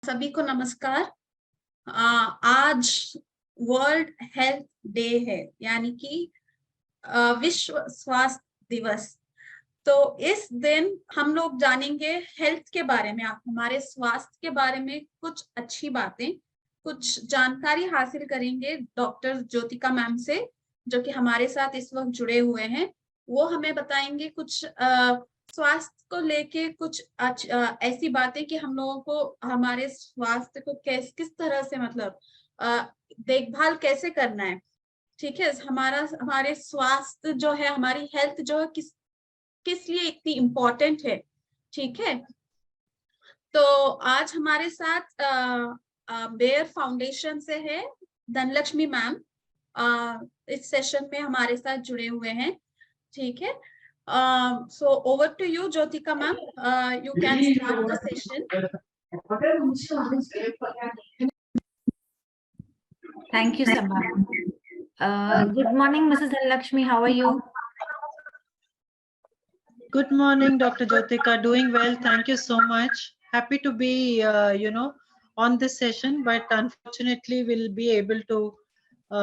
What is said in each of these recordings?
सभी को नमस्कार। आज वर्ल्ड हेल्थ डे है, यानी कि विश्व स्वास्थ्य दिवस। तो इस दिन हम लोग जानेंगे हेल्थ के बारे में, हमारे स्वास्थ्य के बारे में कुछ अच्छी बातें, कुछ जानकारी हासिल करेंगे डॉक्टर ज्योतिका मैम से, जो कि हमारे साथ इस वक्त जुड़े हुए हैं। वो हमें बताएंगे कुछ स्वास्थ्य को लेके कुछ ऐसी बातें कि हम लोगों को हमारे स्वास्थ्य को किस तरह से मतलब देखभाल कैसे करना है। ठीक है, हमारे स्वास्थ्य जो है, हमारी हेल्थ जो है किस लिए इतनी इम्पोर्टेंट है। ठीक है, तो आज हमारे साथ बेयर फाउंडेशन से है धनलक्ष्मी मैम, इस सेशन में हमारे साथ जुड़े हुए हैं। ठीक है, so over to you, Jyotika ma'am. You can start the session. Thank you, Sabha. Good morning, Mrs. Lakshmi. How are you? Good morning, Dr. Jyotika. Doing well. Thank you so much. Happy to be, on this session, but unfortunately, we'll be able to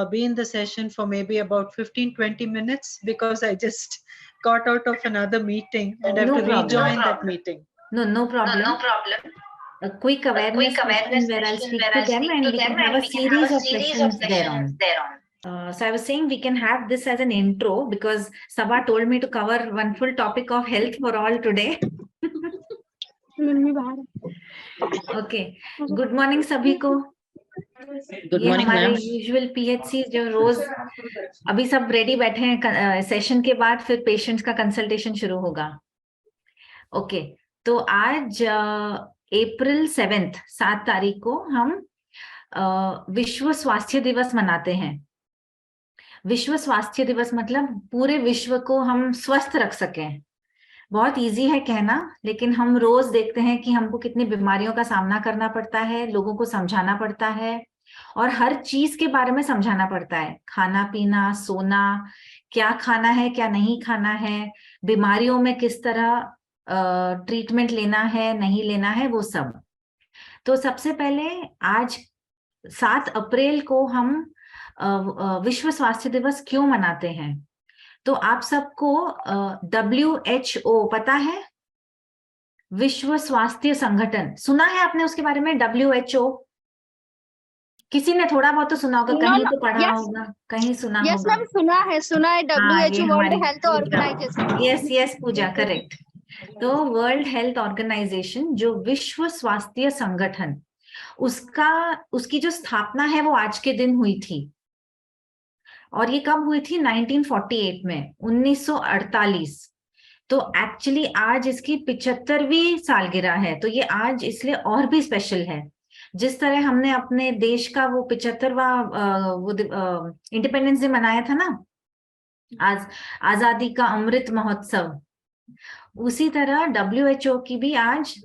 be in the session for maybe about 15-20 minutes because I just got out of another meeting and I have to rejoin that meeting. No problem. No problem. A quick awareness session where I'll speak to them and we can have a series of sessions thereon. So I was saying we can have this as an intro because Sabha told me to cover one full topic of health for all today. Okay. Good morning सभी को। Good ये morning, हमारे ma'am. Usual PHC जो रोज अभी सब ready बैठे हैं, session के बाद फिर पेशेंट्स का कंसल्टेशन शुरू होगा। ओके, तो आज अप्रैल 7 तारीख को हम विश्व स्वास्थ्य दिवस मनाते हैं। विश्व स्वास्थ्य दिवस मतलब पूरे विश्व को हम स्वस्थ रख सकें। बहुत इजी है कहना, लेकिन हम रोज देखते हैं कि हमको कितनी बीमारियों का सामना करना पड़ता है, लोगों को समझाना पड़ता है और हर चीज के बारे में समझाना पड़ता है। खाना पीना, सोना, क्या खाना है क्या नहीं खाना है, बीमारियों में किस तरह ट्रीटमेंट लेना है नहीं लेना है, वो सब। तो सबसे पहले आज 7 अप्रैल को हम विश्व स्वास्थ्य दिवस क्यों मनाते हैं? तो आप सबको WHO पता है? विश्व स्वास्थ्य संगठन सुना है आपने उसके बारे में? WHO किसी ने थोड़ा बहुत तो सुना होगा, कहीं तो पढ़ा होगा, कहीं सुना होगा। यस मैम, सुना है WHO, world health organization. Yes Pooja, correct. तो वर्ल्ड हेल्थ ऑर्गेनाइजेशन जो विश्व स्वास्थ्य संगठन, उसकी जो स्थापना है वो आज के दिन हुई थी। और ये कब हुई थी? 1948 में, 1948। तो एक्चुअली आज इसकी 75वीं सालगिरह है। तो ये आज इसलिए और भी स्पेशल है। जिस तरह हमने अपने देश का वो 75वां वो इंडिपेंडेंस डे मनाया था ना, आज आजादी का अमृत महोत्सव, उसी तरह WHO की भी आज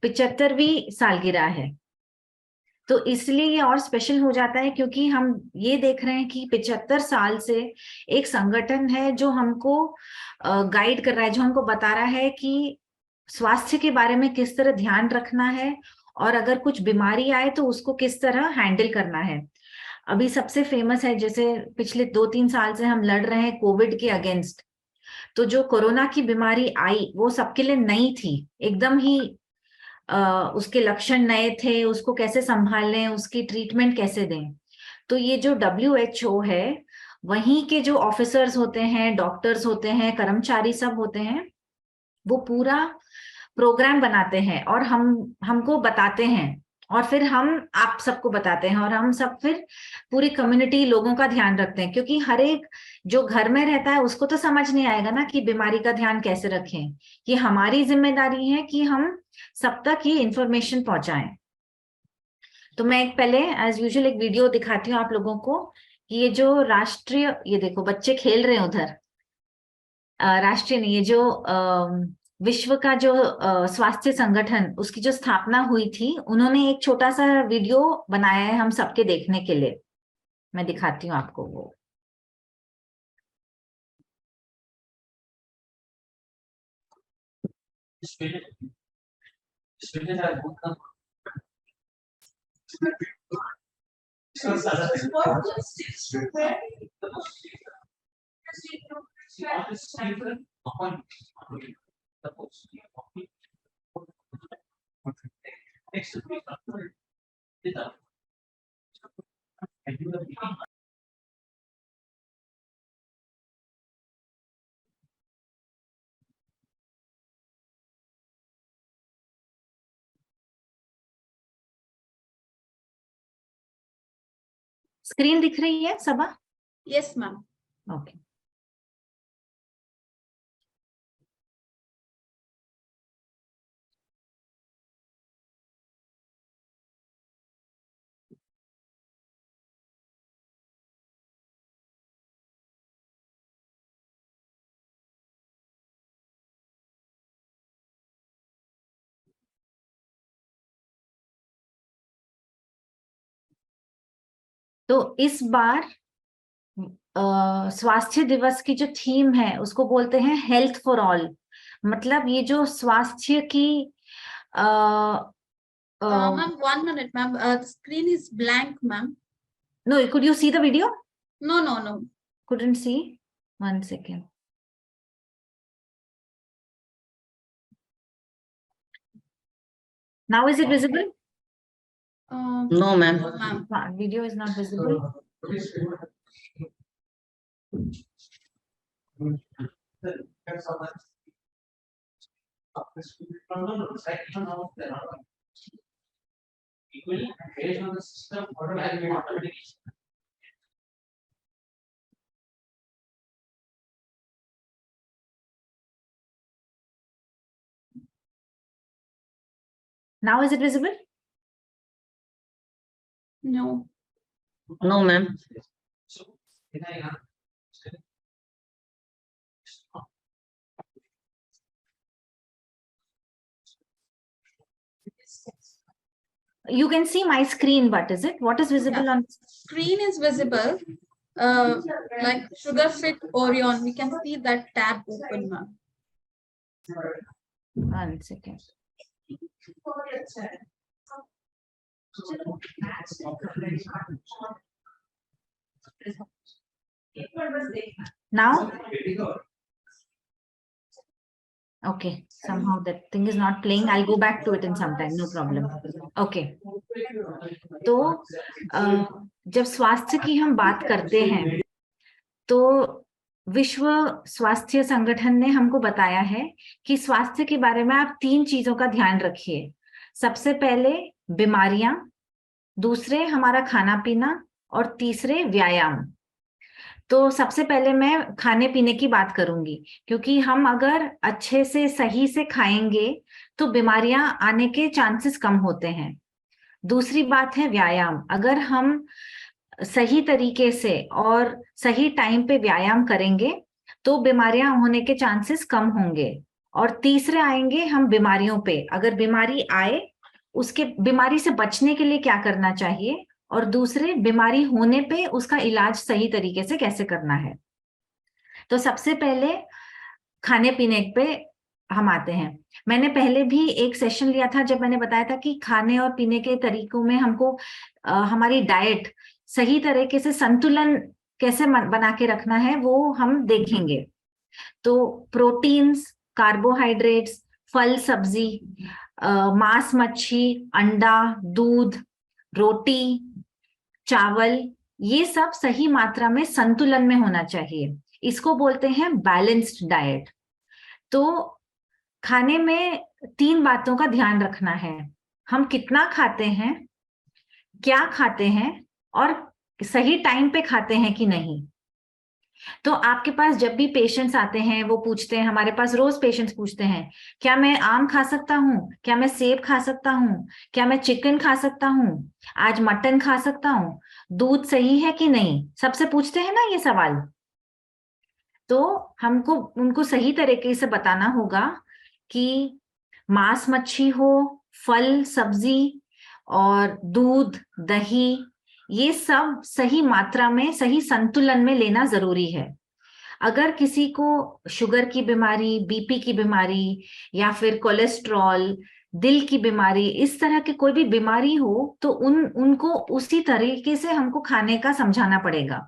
75वीं सालगिरह है। तो इसलिए ये और स्पेशल हो जाता है क्योंकि हम ये देख रहे हैं कि 75 साल से एक संगठन है जो हमको गाइड कर रहा है, जो हमको बता रहा है कि स्वास्थ्य के बारे में किस तरह ध्यान रखना है और अगर कुछ बीमारी आए तो उसको किस तरह हैंडल करना है। अभी सबसे फेमस है, जैसे पिछले 2-3 साल से हम लड़ रहे हैं कोविड के अगेंस्ट। तो जो कोरोना की बीमारी आई वो सबके लिए नई थी, एकदम ही उसके लक्षण नए थे, उसको कैसे संभालें, उसकी ट्रीटमेंट कैसे दें। तो ये जो WHO है, वहीं के जो ऑफिसर्स होते हैं, डॉक्टर्स होते हैं, कर्मचारी सब होते हैं, वो पूरा प्रोग्राम बनाते हैं और हमको बताते हैं और फिर हम आप सबको बताते हैं और हम सब फिर पूरी कम्युनिटी लोगों का ध्यान रखते हैं। क्योंकि हर एक जो घर में रहता है उसको तो समझ नहीं आएगा ना कि बीमारी का ध्यान कैसे रखें। ये हमारी जिम्मेदारी है कि हम सब तक ये इंफॉर्मेशन पहुंचाएं। तो मैं एक पहले एज यूजुअल एक वीडियो दिखाती हूँ आप लोगों को। ये जो राष्ट्रीय, ये देखो बच्चे खेल रहे हैं उधर, राष्ट्रीय नहीं, ये जो विश्व का जो स्वास्थ्य संगठन, उसकी जो स्थापना हुई थी, उन्होंने एक छोटा सा वीडियो बनाया है हम सबके देखने के लिए। मैं दिखाती हूँ आपको वो। स्क्रीन दिख रही है सबा? Yes, ma'am. ओके। तो इस बार स्वास्थ्य दिवस की जो थीम है उसको बोलते हैं हेल्थ फॉर ऑल। मतलब ये जो स्वास्थ्य की Ma'am, 1 minute, ma'am. The screen is blank, ma'am. no, could you see the video? No. Couldn't see. 1 second. Now is it visible? No, ma'am. No, ma'am. Video is not visible. Now is it visible? No. No, ma'am. You can see my screen, but is it? What is visible Yeah. on? Screen is visible. Like Sugar Fit Orion, we can see that tab open, ma'am. 1 second. Now? Okay, somehow that thing is not playing. I'll go back to it in some time, no problem. Okay. तो जब स्वास्थ्य की हम बात करते हैं तो विश्व स्वास्थ्य संगठन ने हमको बताया है कि स्वास्थ्य के बारे में आप 3 चीजों का ध्यान रखिए। सबसे पहले बीमारियां, दूसरे हमारा खाना पीना और तीसरे व्यायाम। तो सबसे पहले मैं खाने पीने की बात करूंगी, क्योंकि हम अगर अच्छे से सही से खाएंगे तो बीमारियां आने के चांसेस कम होते हैं। दूसरी बात है व्यायाम। अगर हम सही तरीके से और सही टाइम पे व्यायाम करेंगे तो बीमारियां होने के चांसेस कम होंगे। और तीसरे आएंगे हम बीमारियों पे। अगर बीमारी आए उसके बीमारी से बचने के लिए क्या करना चाहिए, और दूसरे बीमारी होने पे उसका इलाज सही तरीके से कैसे करना है। तो सबसे पहले खाने पीने पे हम आते हैं। मैंने पहले भी एक सेशन लिया था जब मैंने बताया था कि खाने और पीने के तरीकों में हमको हमारी डाइट सही तरीके से संतुलन कैसे बना के रखना है वो हम देखेंगे। तो प्रोटीन्स, कार्बोहाइड्रेट्स, फल सब्जी, मांस मच्छी, अंडा, दूध, रोटी, चावल, ये सब सही मात्रा में संतुलन में होना चाहिए। इसको बोलते हैं बैलेंस्ड डाइट। तो खाने में 3 बातों का ध्यान रखना है। हम कितना खाते हैं, क्या खाते हैं और सही टाइम पे खाते हैं कि नहीं। तो आपके पास जब भी पेशेंट्स आते हैं वो पूछते हैं, हमारे पास रोज पेशेंट्स पूछते हैं, क्या मैं आम खा सकता हूँ, क्या मैं सेब खा सकता हूँ, क्या मैं चिकन खा सकता हूँ, आज मटन खा सकता हूँ, दूध सही है कि नहीं, सबसे पूछते हैं ना ये सवाल। तो हमको उनको सही तरीके से बताना होगा कि मांस मच्छी हो, फल सब्जी और दूध, दही, ये सब सही मात्रा में सही संतुलन में लेना जरूरी है। अगर किसी को शुगर की बीमारी, बीपी की बीमारी या फिर कोलेस्ट्रॉल दिल की बीमारी, इस तरह की कोई भी बीमारी हो तो उनको उसी तरीके से हमको खाने का समझाना पड़ेगा।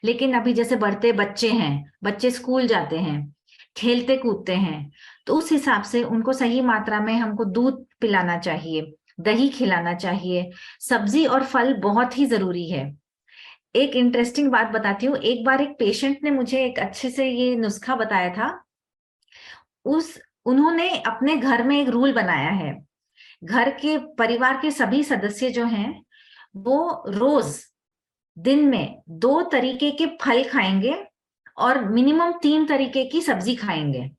लेकिन अभी जैसे बढ़ते बच्चे हैं, बच्चे स्कूल जाते हैं, खेलते कूदते हैं, तो उस हिसाब से उनको सही मात्रा में हमको दूध पिलाना चाहिए, दही खिलाना चाहिए, सब्जी और फल बहुत ही जरूरी है। एक इंटरेस्टिंग बात बताती हूँ, एक बार एक पेशेंट ने मुझे एक अच्छे से ये नुस्खा बताया था। उन्होंने अपने घर में एक रूल बनाया है, घर के परिवार के सभी सदस्य जो हैं वो रोज दिन में 2 तरीके के फल खाएंगे और मिनिमम 3 तरीके की सब्जी खाएंगे।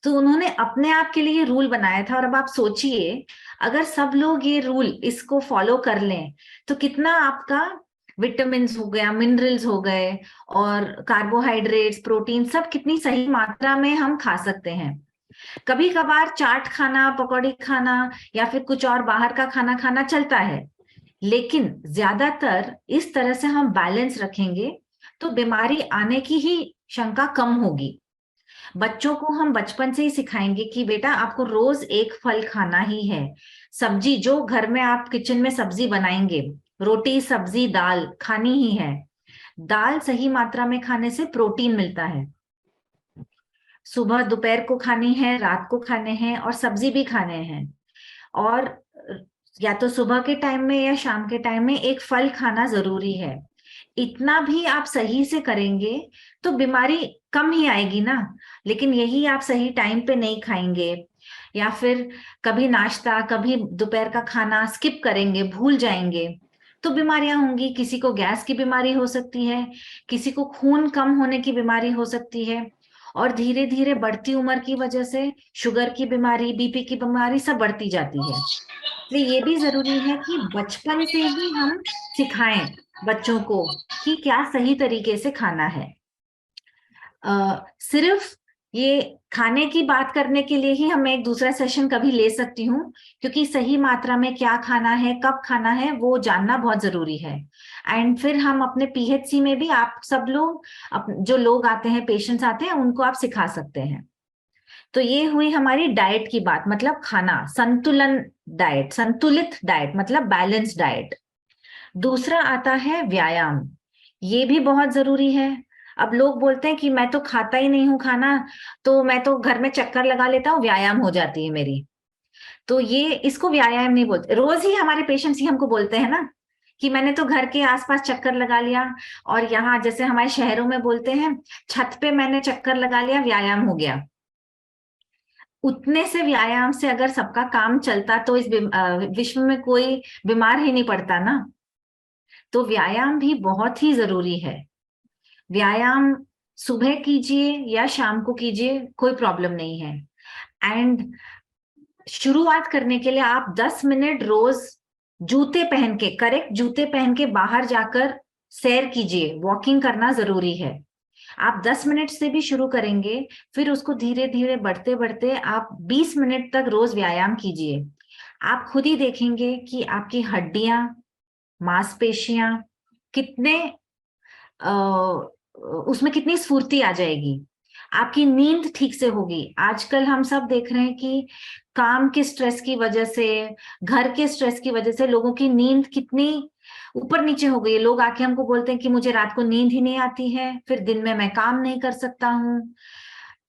तो उन्होंने अपने आप के लिए रूल बनाया था, और अब आप सोचिए अगर सब लोग ये रूल इसको फॉलो कर लें तो कितना आपका विटामिन्स हो गया, मिनरल्स हो गए, और कार्बोहाइड्रेट्स, प्रोटीन सब कितनी सही मात्रा में हम खा सकते हैं। कभी कभार चाट खाना, पकौड़ी खाना या फिर कुछ और बाहर का खाना खाना चलता है, लेकिन ज्यादातर इस तरह से हम बैलेंस रखेंगे तो बीमारी आने की ही शंका कम होगी। बच्चों को हम बचपन से ही सिखाएंगे कि बेटा आपको रोज एक फल खाना ही है। सब्जी जो घर में आप किचन में सब्जी बनाएंगे, रोटी सब्जी दाल खानी ही है। दाल सही मात्रा में खाने से प्रोटीन मिलता है। सुबह दोपहर को खानी है, रात को खाने हैं, और सब्जी भी खाने हैं। और या तो सुबह के टाइम में या शाम के टाइम में एक फल खाना जरूरी है। इतना भी आप सही से करेंगे तो बीमारी कम ही आएगी ना। लेकिन यही आप सही टाइम पे नहीं खाएंगे, या फिर कभी नाश्ता कभी दोपहर का खाना स्किप करेंगे, भूल जाएंगे, तो बीमारियां होंगी। किसी को गैस की बीमारी हो सकती है, किसी को खून कम होने की बीमारी हो सकती है, और धीरे धीरे बढ़ती उम्र की वजह से शुगर की बीमारी, बीपी की बीमारी सब बढ़ती जाती है। इसलिए ये भी जरूरी है कि बचपन से ही हम सिखाएं बच्चों को कि क्या सही तरीके से खाना है। सिर्फ ये खाने की बात करने के लिए ही हम एक दूसरा सेशन कभी ले सकती हूँ, क्योंकि सही मात्रा में क्या खाना है, कब खाना है, वो जानना बहुत जरूरी है। एंड फिर हम अपने पीएचसी में भी आप सब लोग, जो लोग आते हैं, पेशेंट्स आते हैं, उनको आप सिखा सकते हैं। तो ये हुई हमारी डाइट की बात, मतलब खाना, संतुलन डाइट, संतुलित डाइट मतलब बैलेंस डाइट। दूसरा आता है व्यायाम। ये भी बहुत जरूरी है। अब लोग बोलते हैं कि मैं तो खाता ही नहीं हूँ खाना, तो मैं तो घर में चक्कर लगा लेता हूँ, व्यायाम हो जाती है मेरी। तो ये इसको व्यायाम नहीं बोलते। रोज ही हमारे पेशेंट्स ही हमको बोलते हैं ना कि मैंने तो घर के आसपास चक्कर लगा लिया, और यहाँ जैसे हमारे शहरों में बोलते हैं छत पे मैंने चक्कर लगा लिया, व्यायाम हो गया। उतने से व्यायाम से अगर सबका काम चलता तो इस विश्व में कोई बीमार ही नहीं पड़ता ना। तो व्यायाम भी बहुत ही जरूरी है। व्यायाम सुबह कीजिए या शाम को कीजिए, कोई प्रॉब्लम नहीं है। एंड शुरुआत करने के लिए आप 10 मिनट रोज जूते पहन के, करेक्ट जूते पहन के बाहर जाकर सैर कीजिए, वॉकिंग करना जरूरी है। आप 10 मिनट से भी शुरू करेंगे, फिर उसको धीरे धीरे बढ़ते बढ़ते आप 20 मिनट तक रोज व्यायाम कीजिए। आप खुद ही देखेंगे कि आपकी हड्डियां, मांसपेशियां कितने उसमें कितनी स्फूर्ति आ जाएगी। आपकी नींद ठीक से होगी। आजकल हम सब देख रहे हैं कि काम के स्ट्रेस की वजह से, घर के स्ट्रेस की वजह से लोगों की नींद कितनी ऊपर नीचे हो गई है। लोग आके हमको बोलते हैं कि मुझे रात को नींद ही नहीं आती है, फिर दिन में मैं काम नहीं कर सकता हूँ।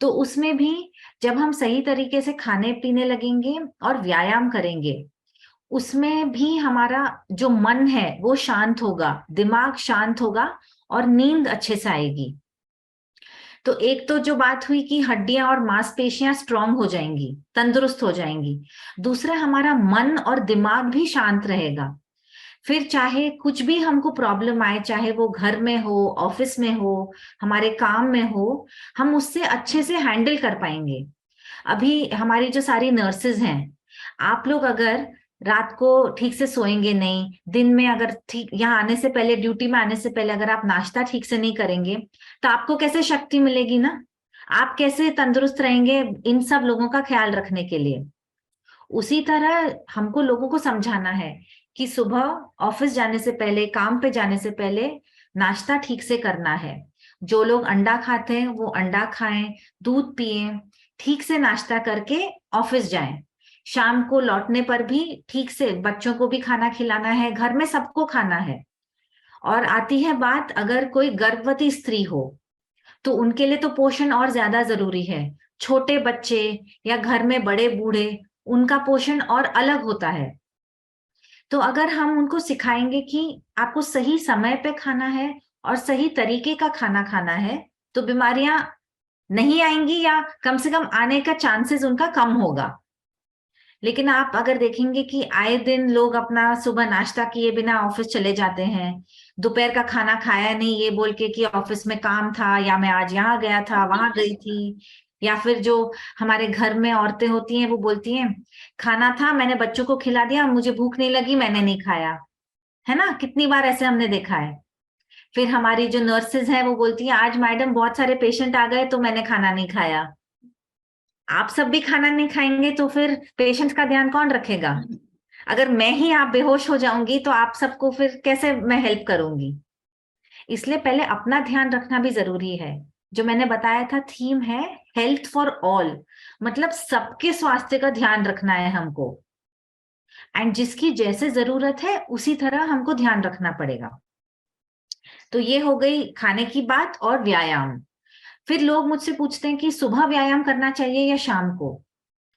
तो उसमें भी जब हम सही तरीके से खाने पीने लगेंगे और व्यायाम करेंगे, उसमें भी हमारा जो मन है वो शांत होगा, दिमाग शांत होगा, और नींद अच्छे से आएगी। तो एक तो जो बात हुई कि हड्डियां और मांसपेशियां स्ट्रांग हो जाएंगी, तंदुरुस्त हो जाएंगी। दूसरा, हमारा मन और दिमाग भी शांत रहेगा। फिर चाहे कुछ भी हमको प्रॉब्लम आए, चाहे वो घर में हो, ऑफिस में हो, हमारे काम में हो, हम उससे अच्छे से हैंडल कर पाएंगे। अभी हमारी जो सारी नर्सेज हैं, आप लोग अगर रात को ठीक से सोएंगे नहीं, दिन में अगर ठीक यहाँ आने से पहले, ड्यूटी में आने से पहले अगर आप नाश्ता ठीक से नहीं करेंगे, तो आपको कैसे शक्ति मिलेगी ना? आप कैसे तंदुरुस्त रहेंगे इन सब लोगों का ख्याल रखने के लिए? उसी तरह हमको लोगों को समझाना है कि सुबह ऑफिस जाने से पहले, काम पे जाने से पहले नाश्ता ठीक से करना है। जो लोग अंडा खाते हैं वो अंडा खाएं, दूध पिएं, ठीक से नाश्ता करके ऑफिस जाएं। शाम को लौटने पर भी ठीक से बच्चों को भी खाना खिलाना है, घर में सबको खाना है। और आती है बात अगर कोई गर्भवती स्त्री हो तो उनके लिए तो पोषण और ज्यादा जरूरी है। छोटे बच्चे या घर में बड़े बूढ़े, उनका पोषण और अलग होता है। तो अगर हम उनको सिखाएंगे कि आपको सही समय पे खाना है और सही तरीके का खाना खाना है, तो बीमारियां नहीं आएंगी या कम से कम आने का चांसेस उनका कम होगा। लेकिन आप अगर देखेंगे कि आए दिन लोग अपना सुबह नाश्ता किए बिना ऑफिस चले जाते हैं, दोपहर का खाना खाया नहीं ये बोल के कि ऑफिस में काम था, या मैं आज यहाँ गया था वहां गई थी, या फिर जो हमारे घर में औरतें होती हैं वो बोलती हैं खाना था मैंने बच्चों को खिला दिया, मुझे भूख नहीं लगी मैंने नहीं खाया, है ना, कितनी बार ऐसे हमने देखा है। फिर हमारी जो नर्सेज हैं वो बोलती है आज मैडम बहुत सारे पेशेंट आ गए तो मैंने खाना नहीं खाया। आप सब भी खाना नहीं खाएंगे तो फिर पेशेंट्स का ध्यान कौन रखेगा? अगर मैं ही आप बेहोश हो जाऊंगी तो आप सबको फिर कैसे मैं हेल्प करूंगी? इसलिए पहले अपना ध्यान रखना भी जरूरी है। जो मैंने बताया था थीम है हेल्थ फॉर ऑल, मतलब सबके स्वास्थ्य का ध्यान रखना है हमको, एंड जिसकी जैसे जरूरत है उसी तरह हमको ध्यान रखना पड़ेगा। तो ये हो गई खाने की बात और व्यायाम। फिर लोग मुझसे पूछते हैं कि सुबह व्यायाम करना चाहिए या शाम को।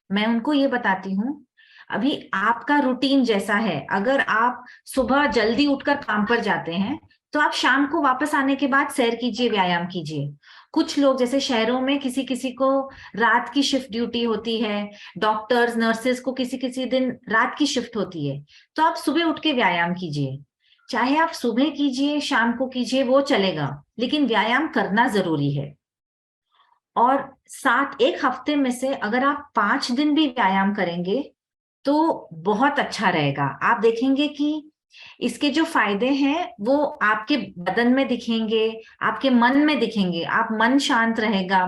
मैं उनको ये बताती हूँ अभी आपका रूटीन जैसा है, अगर आप सुबह जल्दी उठकर काम पर जाते हैं तो आप शाम को वापस आने के बाद सैर कीजिए, व्यायाम कीजिए। कुछ लोग जैसे शहरों में किसी किसी को रात की शिफ्ट ड्यूटी होती है, डॉक्टर्स नर्सेस को किसी किसी दिन रात की शिफ्ट होती है, तो आप सुबह उठ के व्यायाम कीजिए। चाहे आप सुबह कीजिए शाम को कीजिए वो चलेगा, लेकिन व्यायाम करना जरूरी है। और 1 हफ्ते में से अगर आप 5 दिन भी व्यायाम करेंगे तो बहुत अच्छा रहेगा। आप देखेंगे कि इसके जो फायदे हैं वो आपके बदन में दिखेंगे, आपके मन में दिखेंगे। आप मन शांत रहेगा,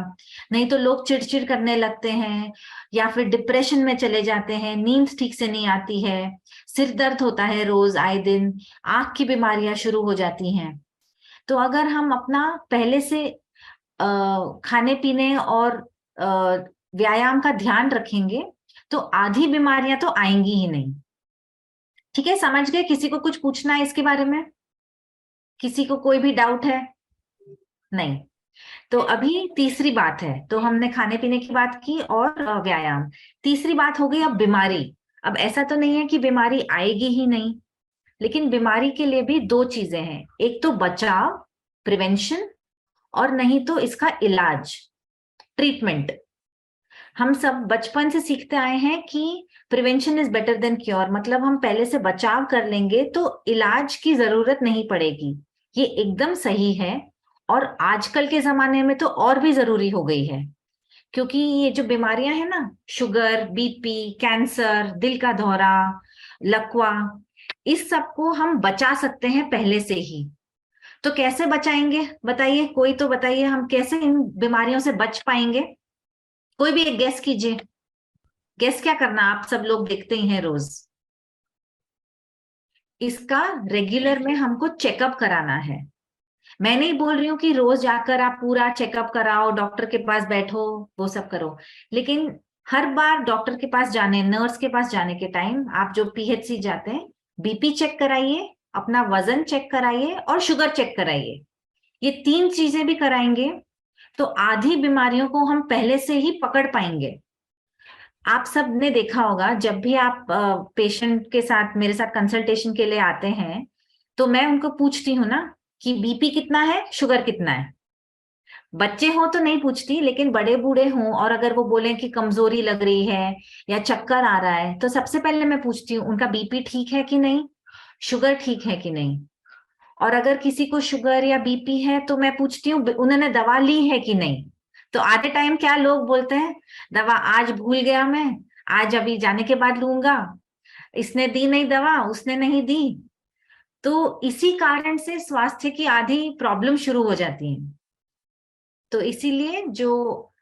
नहीं तो लोग चिड़चिड़ करने लगते हैं या फिर डिप्रेशन में चले जाते हैं, नींद ठीक से नहीं आती है, सिर दर्द होता है रोज आए दिन, आंख की बीमारियां शुरू हो जाती हैं। तो अगर हम अपना पहले से खाने पीने और व्यायाम का ध्यान रखेंगे तो आधी बीमारियां तो आएंगी ही नहीं। ठीक है, समझ गए? किसी को कुछ पूछना है इसके बारे में? किसी को कोई भी डाउट है? नहीं। तो अभी तीसरी बात है, तो हमने खाने पीने की बात की और व्यायाम। तीसरी बात हो गई अब बीमारी। अब ऐसा तो नहीं है कि बीमारी आएगी ही नहीं, लेकिन बीमारी के लिए भी 2 चीजें हैं, एक तो बचाव प्रिवेंशन, और नहीं तो इसका इलाज ट्रीटमेंट। हम सब बचपन से सीखते आए हैं कि prevention is better than cure, मतलब हम पहले से बचाव कर लेंगे तो इलाज की जरूरत नहीं पड़ेगी। ये एकदम सही है, और आजकल के जमाने में तो और भी जरूरी हो गई है, क्योंकि ये जो बीमारियां हैं ना, शुगर, बीपी, कैंसर, दिल का दौरा, लकवा, इस सब को हम बचा सकते हैं पहले से ही। तो कैसे बचाएंगे बताइए? कोई तो बताइए, हम कैसे इन बीमारियों से बच पाएंगे? कोई भी एक गेस कीजिए। गेस क्या करना, आप सब लोग देखते ही हैं रोज। इसका रेगुलर में हमको चेकअप कराना है। मैं नहीं बोल रही हूँ कि रोज जाकर आप पूरा चेकअप कराओ, डॉक्टर के पास बैठो, वो सब करो, लेकिन हर बार डॉक्टर के पास जाने, नर्स के पास जाने के टाइम आप जो पीएचसी जाते हैं, बीपी चेक कराइए, अपना वजन चेक कराइए और शुगर चेक कराइए। ये 3 चीजें भी कराएंगे तो आधी बीमारियों को हम पहले से ही पकड़ पाएंगे। आप सब ने देखा होगा जब भी आप पेशेंट के साथ मेरे साथ कंसल्टेशन के लिए आते हैं तो मैं उनको पूछती हूँ ना कि बीपी कितना है, शुगर कितना है। बच्चे हो तो नहीं पूछती, लेकिन बड़े बूढ़े हों और अगर वो बोले कि कमजोरी लग रही है या चक्कर आ रहा है तो सबसे पहले मैं पूछती हूँ उनका बीपी ठीक है कि नहीं, शुगर ठीक है कि नहीं। और अगर किसी को शुगर या बीपी है तो मैं पूछती हूँ उन्होंने दवा ली है कि नहीं। तो आधे टाइम क्या लोग बोलते हैं, दवा आज भूल गया मैं, आज अभी जाने के बाद लूंगा, इसने दी नहीं दवा, उसने नहीं दी। तो इसी कारण से स्वास्थ्य की आधी प्रॉब्लम शुरू हो जाती है। तो इसीलिए जो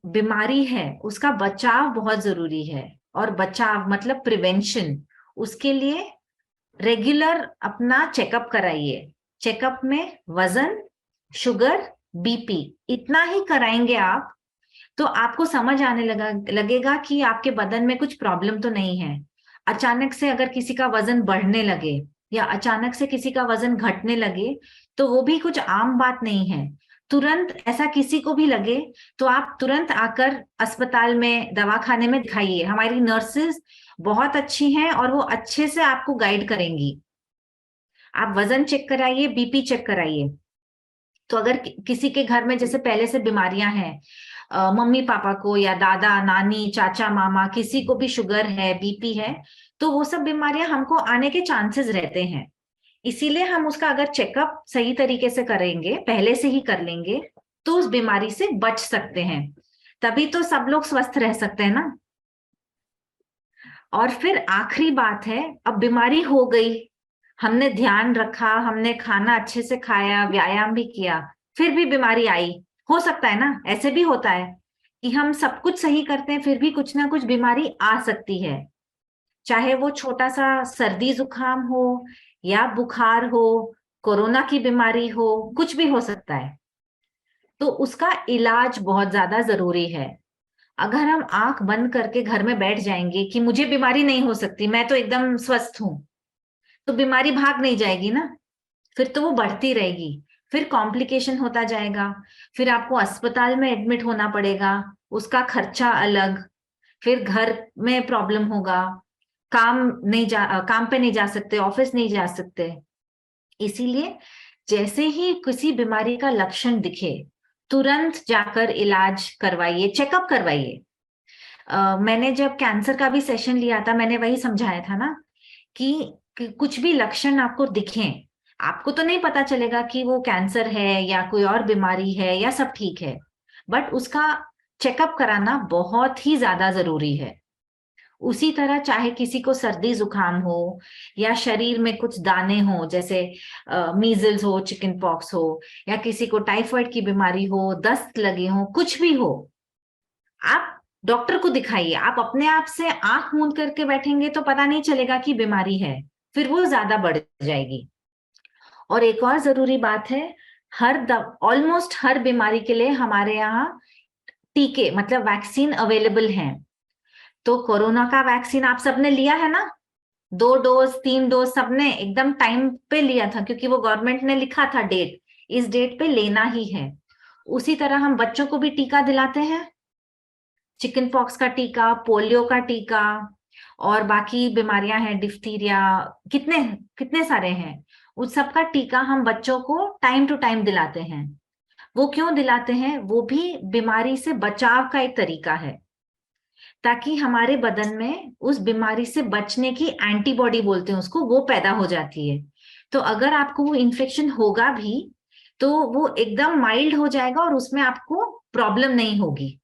बीमारी है उसका बचाव बहुत जरूरी है, और बचाव मतलब प्रिवेंशन। उसके लिए रेगुलर अपना चेकअप कराइए। चेकअप में वजन, शुगर, बीपी इतना ही कराएंगे आप तो आपको समझ आने लगेगा कि आपके बदन में कुछ प्रॉब्लम तो नहीं है। अचानक से अगर किसी का वजन बढ़ने लगे या अचानक से किसी का वजन घटने लगे तो वो भी कुछ आम बात नहीं है। तुरंत ऐसा किसी को भी लगे तो आप तुरंत आकर अस्पताल में, दवाखाने में दिखाइए। हमारी नर्सेस बहुत अच्छी हैं और वो अच्छे से आपको गाइड करेंगी। आप वजन चेक कराइए, बीपी चेक कराइए। तो अगर किसी के घर में जैसे पहले से बीमारियां हैं, मम्मी पापा को या दादा नानी चाचा मामा किसी को भी शुगर है, बीपी है, तो वो सब बीमारियां हमको आने के चांसेस रहते हैं। इसीलिए हम उसका अगर चेकअप सही तरीके से करेंगे, पहले से ही कर लेंगे, तो उस बीमारी से बच सकते हैं। तभी तो सब लोग स्वस्थ रह सकते हैं ना। और फिर आखिरी बात है, अब बीमारी हो गई, हमने ध्यान रखा, हमने खाना अच्छे से खाया, व्यायाम भी किया, फिर भी बीमारी आई। हो सकता है ना, ऐसे भी होता है कि हम सब कुछ सही करते हैं फिर भी कुछ ना कुछ बीमारी आ सकती है। चाहे वो छोटा सा सर्दी जुकाम हो या बुखार हो, कोरोना की बीमारी हो, कुछ भी हो सकता है। तो उसका इलाज बहुत ज्यादा जरूरी है। अगर हम आंख बंद करके घर में बैठ जाएंगे कि मुझे बीमारी नहीं हो सकती, मैं तो एकदम स्वस्थ हूं, तो बीमारी भाग नहीं जाएगी ना, फिर तो वो बढ़ती रहेगी, फिर कॉम्प्लिकेशन होता जाएगा, फिर आपको अस्पताल में एडमिट होना पड़ेगा, उसका खर्चा अलग, फिर घर में प्रॉब्लम होगा, काम पे नहीं जा सकते, ऑफिस नहीं जा सकते। इसीलिए जैसे ही किसी बीमारी का लक्षण दिखे तुरंत जाकर इलाज करवाइए, चेकअप करवाइए। मैंने जब कैंसर का भी सेशन लिया था, मैंने वही समझाया था ना कि कुछ भी लक्षण आपको दिखें, आपको तो नहीं पता चलेगा कि वो कैंसर है या कोई और बीमारी है या सब ठीक है, बट उसका चेकअप कराना बहुत ही ज्यादा जरूरी है। उसी तरह चाहे किसी को सर्दी जुकाम हो या शरीर में कुछ दाने हो, जैसे मीजल्स हो, चिकन पॉक्स हो, या किसी को टाइफाइड की बीमारी हो, दस्त लगे हो, कुछ भी हो, आप डॉक्टर को दिखाइए। आप अपने आप से आंख मूंद करके बैठेंगे तो पता नहीं चलेगा कि बीमारी है, फिर वो ज्यादा बढ़ जाएगी। और एक और जरूरी बात है, ऑलमोस्ट हर बीमारी के लिए हमारे यहाँ टीके मतलब वैक्सीन अवेलेबल हैं। तो कोरोना का वैक्सीन आप सबने लिया है ना, 2 डोज 3 डोज सबने एकदम टाइम पे लिया था, क्योंकि वो गवर्नमेंट ने लिखा था डेट, इस डेट पे लेना ही है। उसी तरह हम बच्चों को भी टीका दिलाते हैं, चिकन पॉक्स का टीका, पोलियो का टीका, और बाकी बीमारियां हैं, डिफ्थीरिया, कितने कितने सारे हैं, उस सब का टीका हम बच्चों को टाइम टू टाइम दिलाते हैं। वो क्यों दिलाते हैं? वो भी बीमारी से बचाव का एक तरीका है, ताकि हमारे बदन में उस बीमारी से बचने की एंटीबॉडी बोलते हैं उसको, वो पैदा हो जाती है। तो अगर आपको वो इन्फेक्शन होगा भी तो वो एकदम माइल्ड हो जाएगा और उसमें आपको प्रॉब्लम नहीं होगी।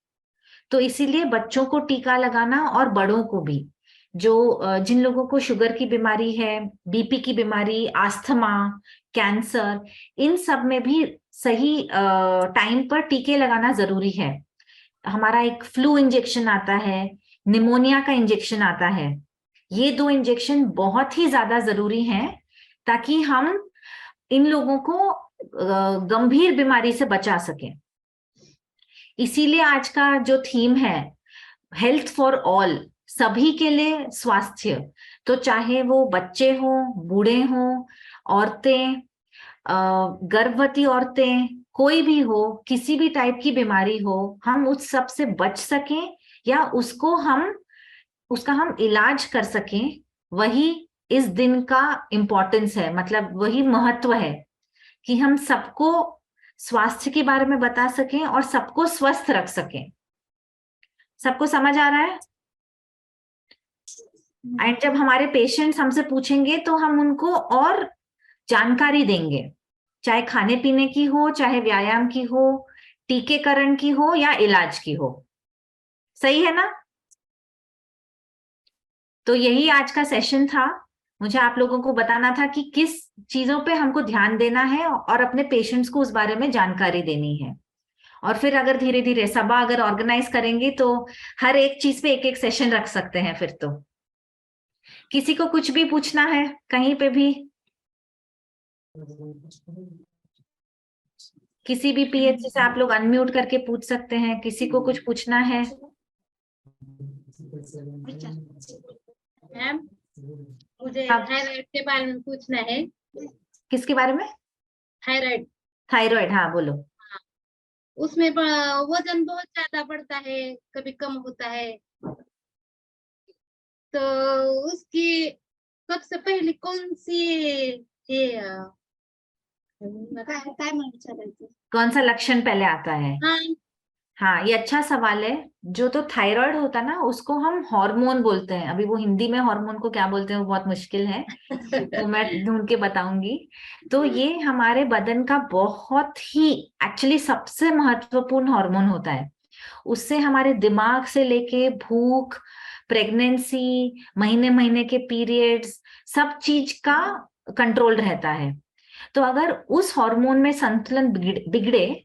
तो इसीलिए बच्चों को टीका लगाना, और बड़ों को भी, जो जिन लोगों को शुगर की बीमारी है, बीपी की बीमारी, आस्थमा, कैंसर, इन सब में भी सही टाइम पर टीके लगाना जरूरी है। हमारा एक फ्लू इंजेक्शन आता है, निमोनिया का इंजेक्शन आता है, ये 2 इंजेक्शन बहुत ही ज्यादा जरूरी हैं ताकि हम इन लोगों को गंभीर बीमारी से बचा सकें। इसीलिए आज का जो थीम है हेल्थ फॉर ऑल, सभी के लिए स्वास्थ्य, तो चाहे वो बच्चे हों, बूढ़े हों, औरतें, गर्भवती औरतें, कोई भी हो, किसी भी टाइप की बीमारी हो, हम उस सब से बच सकें या उसका हम इलाज कर सकें, वही इस दिन का इम्पोर्टेंस है। मतलब वही महत्व है कि हम सबको स्वास्थ्य के बारे में बता सकें और सबको स्वस्थ रख सकें। सबको समझ आ रहा है? एंड जब हमारे पेशेंट्स हमसे पूछेंगे तो हम उनको और जानकारी देंगे, चाहे खाने पीने की हो, चाहे व्यायाम की हो, टीकेकरण की हो या इलाज की हो। सही है ना? तो यही आज का सेशन था। मुझे आप लोगों को बताना था कि किस चीजों पे हमको ध्यान देना है और अपने पेशेंट्स को उस बारे में जानकारी देनी है। और फिर अगर धीरे धीरे सभा अगर ऑर्गेनाइज करेंगे तो हर एक चीज पे एक एक सेशन रख सकते हैं। फिर तो किसी को कुछ भी पूछना है कहीं पे भी? किसी भी पीएचसी से आप लोग अनम्यूट करके पूछ सकते हैं, किसी को कुछ पूछना है? मैम मुझे हाँ। थायराइड के बारे में पूछना है। किसके बारे में? थायराइड, थायराइड, हाँ बोलो। उसमें वजन बहुत ज्यादा बढ़ता है, कभी कम होता है, तो उसकी सबसे पहले कौन सी ये काय विचारायचं? कौन सा लक्षण पहले आता है? हाँ हाँ, ये अच्छा सवाल है। जो तो थायराइड होता है ना, उसको हम हार्मोन बोलते हैं। अभी वो हिंदी में हार्मोन को क्या बोलते हैं वो बहुत मुश्किल है, तो मैं ढूंढ के बताऊंगी। तो ये हमारे बदन का बहुत ही एक्चुअली सबसे महत्वपूर्ण हार्मोन होता है। उससे हमारे दिमाग से लेके भूख, प्रेगनेंसी, महीने महीने के पीरियड्स, सब चीज का कंट्रोल रहता है। तो अगर उस हार्मोन में संतुलन बिगड़े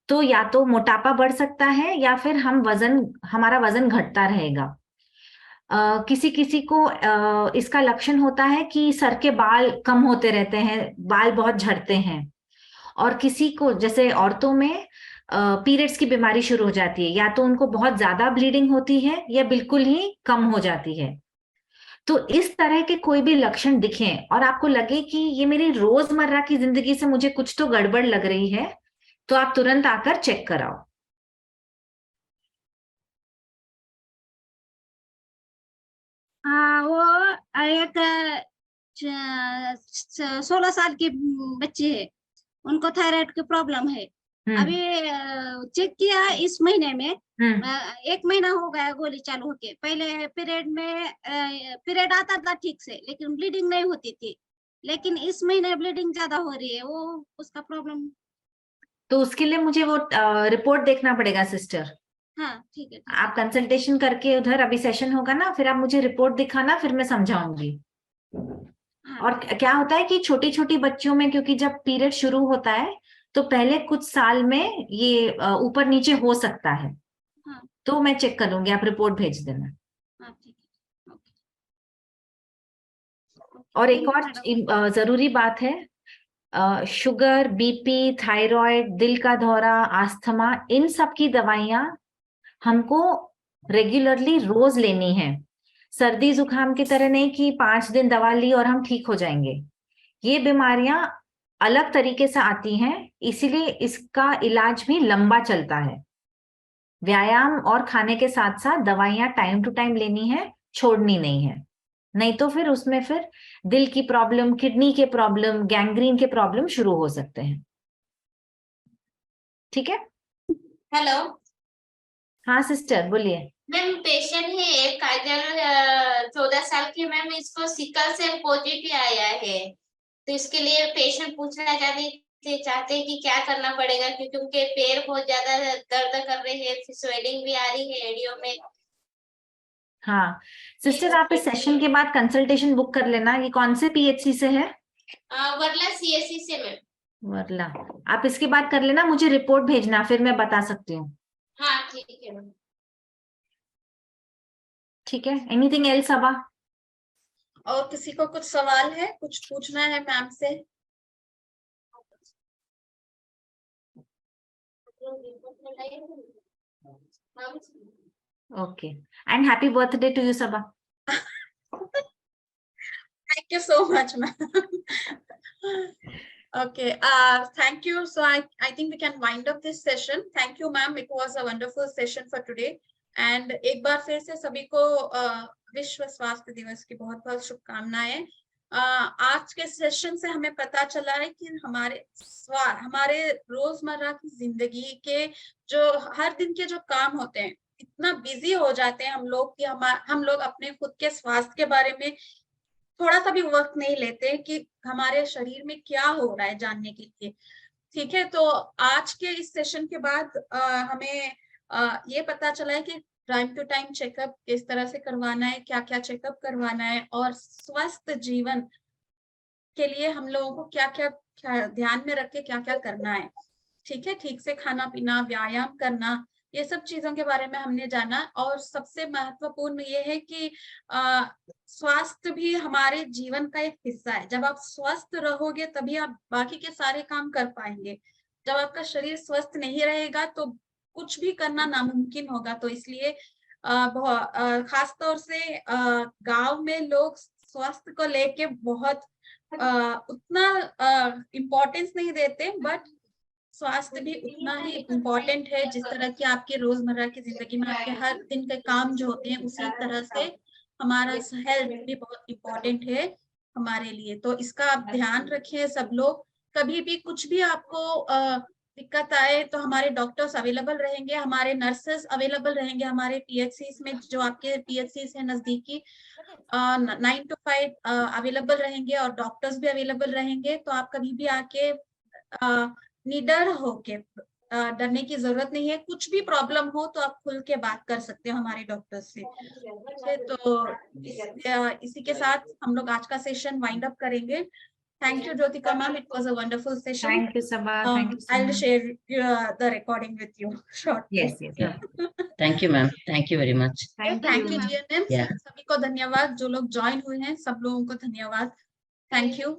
तो या तो मोटापा बढ़ सकता है या फिर हमारा वजन घटता रहेगा। किसी किसी को इसका लक्षण होता है कि सर के बाल कम होते रहते हैं, बाल बहुत झड़ते हैं। और किसी को, जैसे औरतों में पीरियड्स की बीमारी शुरू हो जाती है, या तो उनको बहुत ज्यादा ब्लीडिंग होती है या बिल्कुल ही कम हो जाती है। तो इस तरह के कोई भी लक्षण दिखें और आपको लगे कि ये मेरी रोजमर्रा की जिंदगी से मुझे कुछ तो गड़बड़ लग रही है, तो आप तुरंत आकर चेक कराओ। हाँ, वो एक 16 साल की बच्ची है, उनको थायराइड की प्रॉब्लम है। अभी चेक किया इस महीने में, 1 महीना हो गया गोली चालू होके। पहले पीरियड आता था ठीक से, लेकिन ब्लीडिंग नहीं होती थी, लेकिन इस महीने ब्लीडिंग ज्यादा हो रही है, वो उसका प्रॉब्लम। तो उसके लिए मुझे वो रिपोर्ट देखना पड़ेगा सिस्टर। हाँ ठीक है, आप कंसल्टेशन करके उधर, अभी सेशन होगा ना, फिर आप मुझे रिपोर्ट दिखाना, फिर मैं समझाऊंगी। हाँ, और क्या होता है कि छोटी छोटी बच्चियों में, क्योंकि जब पीरियड शुरू होता है तो पहले कुछ साल में ये ऊपर नीचे हो सकता है। हाँ, तो मैं चेक करूंगी, आप रिपोर्ट भेज देना। हाँ ठीक है, ओके। और एक Thank you, और madam. जरूरी बात है, शुगर, बीपी, थायराइड, दिल का दौरा, आस्थमा, इन सब की दवाइयां हमको रेगुलरली रोज लेनी है। सर्दी जुकाम की तरह नहीं कि 5 दिन दवा ली और हम ठीक हो जाएंगे। ये बीमारियां अलग तरीके से आती हैं, इसीलिए इसका इलाज भी लंबा चलता है। व्यायाम और खाने के साथ साथ दवाइयां टाइम टू टाइम लेनी है, छोड़नी नहीं है। नहीं तो फिर उसमें फिर दिल की प्रॉब्लम, किडनी के प्रॉब्लम, गैंग्रीन के प्रॉब्लम शुरू हो सकते हैं। ठीक है? हेलो हाँ सिस्टर बोलिए। मैम, पेशेंट है एक काजल, 14 साल की मैम, इसको सिकल सेल पॉजिटिव आया है, तो इसके लिए पेशेंट पूछना चाहते हैं कि क्या करना पड़ेगा, क्योंकि उनके पैर बहुत ज्यादा दर्द कर रहे हैं, फिर स्वेलिंग भी आ रही है एडियो में। हाँ सिस्टर, आप इस सेशन के बाद कंसल्टेशन बुक कर लेना। ये कौन से पीएचसी से है? वर्ला सीएससी से मैम। वर्ला। आप इसके बाद कर लेना, मुझे रिपोर्ट भेजना, फिर मैं बता सकती हूँ। हाँ ठीक है मैम। ठीक है, एनीथिंग एल्स अबा? और किसी को कुछ सवाल है, कुछ पूछना है मैम से? Okay, and happy birthday to you Saba. Thank you so much, ma'am. Okay, thank you. So I think we can wind up this session. Thank you, ma'am. It was a wonderful session for today. And एक बार फिर से सभी को विश्व स्वास्थ्य दिवस की बहुत बहुत शुभकामनाएं। आज के सेशन से हमें पता चला है कि हमारे रोजमर्रा की जिंदगी के जो हर दिन के जो काम होते हैं, इतना बिजी हो जाते हैं हम लोग कि हम लोग अपने खुद के स्वास्थ्य के बारे में थोड़ा सा भी वक्त नहीं लेते कि हमारे शरीर में क्या हो रहा है जानने के लिए। ठीक है, तो आज के इस सेशन के बाद हमें ये पता चला है कि टाइम टू टाइम चेकअप किस तरह से करवाना है, क्या क्या चेकअप करवाना है, और स्वस्थ जीवन के लिए हम लोगों को क्या क्या ध्यान में रख के क्या क्या करना है। ठीक है, ठीक से खाना पीना, व्यायाम करना, ये सब चीजों के बारे में हमने जाना। और सबसे महत्वपूर्ण ये है कि स्वास्थ्य भी हमारे जीवन का एक हिस्सा है। जब आप स्वस्थ रहोगे तभी आप बाकी के सारे काम कर पाएंगे। जब आपका शरीर स्वस्थ नहीं रहेगा तो कुछ भी करना नामुमकिन होगा। तो इसलिए खास तौर से गांव में लोग स्वास्थ्य को लेके बहुत उतना इम्पोर्टेंस नहीं देते, बट स्वास्थ्य भी उतना ही इम्पोर्टेंट है जिस तरह की आपके रोजमर्रा की जिंदगी में आपके हर दिन के काम जो होते हैं, उसी तरह से हमारा हेल्थ भी बहुत इम्पोर्टेंट है हमारे लिए। तो इसका आप ध्यान रखें सब लोग। कभी भी कुछ भी आपको दिक्कत आए तो हमारे डॉक्टर्स अवेलेबल रहेंगे, हमारे नर्सेस अवेलेबल रहेंगे, हमारे पीएचसीज में जो आपके पीएचसीज है नजदीकी 9 to 5 अवेलेबल रहेंगे और डॉक्टर्स भी अवेलेबल रहेंगे। तो आप कभी भी आके निडर होके, डरने की जरूरत नहीं है। कुछ भी प्रॉब्लम हो तो आप खुल के बात कर सकते हो हमारे डॉक्टर से। ठीक है, तो इसी के साथ हम लोग आज का सेशन वाइंड अप करेंगे। Thank you Jyotika ma'am, it was a wonderful session. Thank you Saba, thank you I will share the recording with you shortly. Yes yes, Thank you, ma'am. Thank you very much. Thank thank you you. GNM, Yeah. सभी को धन्यवाद। जो लोग join हुए हैं सब लोगों को धन्यवाद। Thank you.